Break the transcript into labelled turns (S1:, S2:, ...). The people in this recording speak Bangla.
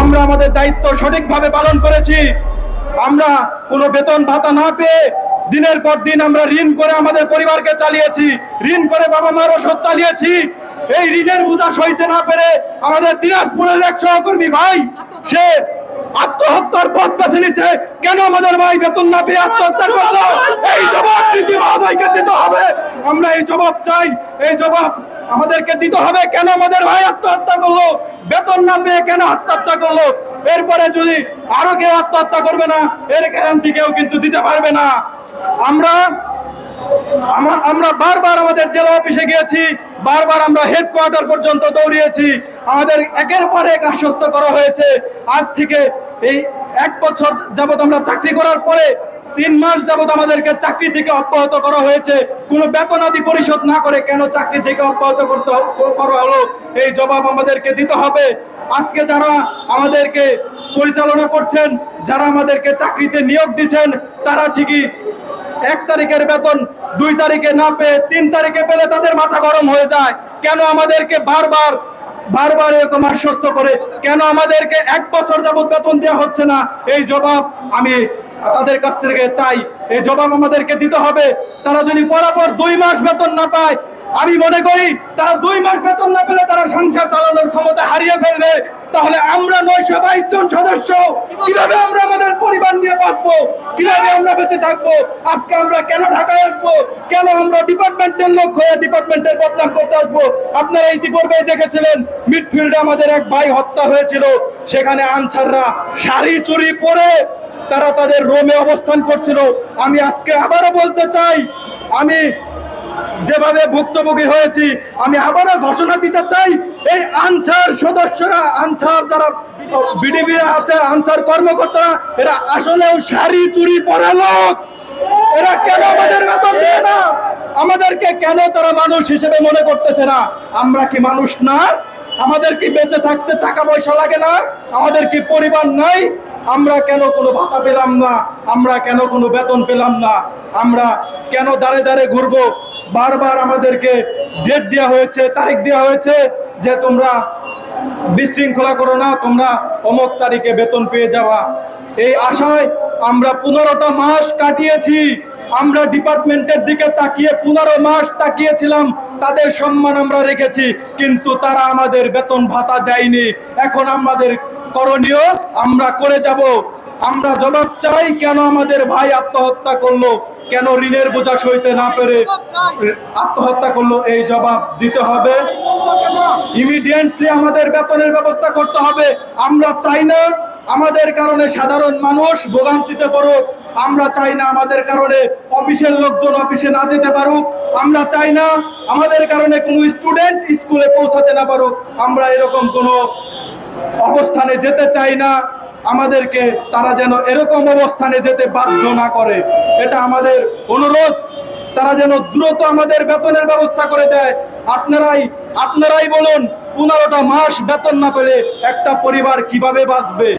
S1: আমরা আমাদের দায়িত্ব সঠিকভাবে পালন করেছি। আমরা কোনো বেতন ভাতা না পেয়ে দিনের পর দিন আমরা ঋণ করে আমাদের পরিবারকে চালিয়েছি, ঋণ করে বাবা মার ওষুধ চালিয়েছি। এই ঋণের বোঝা সইতে না পেরে আমাদের দিনাজপুরের এক সহকর্মী ভাই সে আত্মহত্যার পথ বেছে নিচ্ছে। কেন আমাদের ভাই বেতন না পেয়ে আত্মহত্যা করলো? এই জবাব নীতি মহোদয়কে দিতে হবে। আমরা এই জবাব চাই, এই জবাব আমাদেরকে দিতে হবে। কেন আমাদের ভাই আত্মহত্যা করলো? বেতন না পেয়ে কেন আত্মহত্যা করলো? এরপরে যদি আরো কেউ আত্মহত্যা করবে না, এর গ্যারান্টি কেউ কিন্তু দিতে পারবে না। আমরা আমরা বারবার আমাদের জেলা অফিসে গিয়েছি, বারবার আমরা হেডকোয়ার্টার পর্যন্ত দৌড়িয়েছি। আমাদের একের পর এক আশ্বস্ত করা হয়েছে। আজ থেকে এই 1 বছর যাবত আমরা চাকরি করার পরে 3 মাস যাবত আমাদেরকে চাকরি থেকে অব্যাহত করা হয়েছে। কোনো বেতন আদি পরিশোধ না করে কেন চাকরি থেকে অব্যাহত করা হলো? এই জবাব আমাদেরকে দিতে হবে। আজকে যারা আমাদেরকে পরিচালনা করছেন, যারা আমাদেরকে চাকরিতে নিয়োগ দিচ্ছেন, তারা ঠিকই 1 তারিখের বেতন 2 তারিখে না পেয়ে 3 তারিখে পেলে তাদের মাথা গরম হয়ে যায়। কেন আমাদেরকে বারবার এরকম আশ্বস্ত করে? কেন আমাদেরকে 1 বছর যাবত বেতন দেওয়া হচ্ছে না? এই জবাব আমি তাদের কাছ থেকে চাই। এই জবাব আমাদেরকে দিতে হবে। তারা যদি পরপর 2 মাস বেতন না পায়, আমি মনে করি তারা 2 মাস বেতন না পেলে তারা সংসার চালানোর ক্ষমতা হারিয়ে ফেলবে। তাহলে আমরা 922 জন সদস্য কিভাবে আমরা আমাদের পরিবার নিয়ে বাঁচবো? কিভাবে আমরা বেঁচে থাকবো? আজকে আমরা কেন ঢাকায় আসবো? কেন আমরা ডিপার্টমেন্টের লোক হয়ে ডিপার্টমেন্টের বদনাম করতে আসবো? আপনারা ইতিপূর্বে দেখেছিলেন মিডফিল্ডে আমাদের এক ভাই হত্যা হয়েছিল। সেখানে আনসাররা শাড়ি চুরি পরে তারা তাদের রোমে অবস্থান করছিল। আমি আজকে আবারও বলতে চাই, আমি যেভাবে ভুক্তভোগী হয়েছি, আমি আবারও ঘোষণা দিতে চাই, এই আনসার সদস্যরা, আনসার যারা বিডিবি আছে, আনসার কর্মকর্তারা, এরা আসলেও শাড়ি চুরি পরা লোক। এরা কেন আমাদের বেতন দেয় না? আমাদেরকে কেন তারা মানুষ হিসেবে মনে করতেছে না? আমরা কি মানুষ না? আমাদের কি বেঁচে থাকতে টাকা পয়সা লাগে না? আমাদের কি পরিবার নাই? আমরা কেন কোনো ভাতা পেলাম না? আমরা কেন কোনো বেতন পেলাম না? আমরা কেন দাঁড়ে দাঁড়ে ঘুরবো? বারবার আমাদেরকে ডেট দেওয়া হয়েছে, তারিখ দেওয়া হয়েছে যে তোমরা বিশৃঙ্খলা করো না, তোমরা অমুক তারিখে বেতন পেয়ে যাওয়া। এই আশায় আমরা 15টা মাস কাটিয়েছি। আমরা ডিপার্টমেন্টের দিকে তাকিয়ে 15 মাস তাকিয়েছিলাম, তাদের সম্মান আমরা রেখেছি, কিন্তু তারা আমাদের বেতন ভাতা দেয়নি। এখন আমাদের করণীয় আমরা করে যাব। আমরা জবাব চাই, কেন আমাদের ভাই আত্মহত্যা করলো? কেন ঋণের বোঝা সইতে না পেরে আত্মহত্যা করলো? এই জবাব দিতে হবে। ইমিডিয়েটলি আমাদের বেতনের ব্যবস্থা করতে হবে। আমরা চাই না আমাদের কারণে সাধারণ মানুষ ভোগান্তিতে পড়ুক। আমরা চাই না আমাদের কারণে অফিসের লোকজন অফিসে না যেতে পারুক। আমরা চাই না আমাদের কারণে কোনো স্টুডেন্ট স্কুলে পৌঁছাতে না পারুক। আমরা এরকম কোনো অবস্থানে যেতে চাই না। আমাদেরকে তারা যেন এরকম অবস্থানে যেতে বাধ্য না করে, এটা আমাদের অনুরোধ। তারা যেন দ্রুত আমাদের বেতনের ব্যবস্থা করে দেয়। আপনারাই বলুন, 15টা মাস বেতন না পেলে একটা পরিবার কিভাবে বাঁচবে?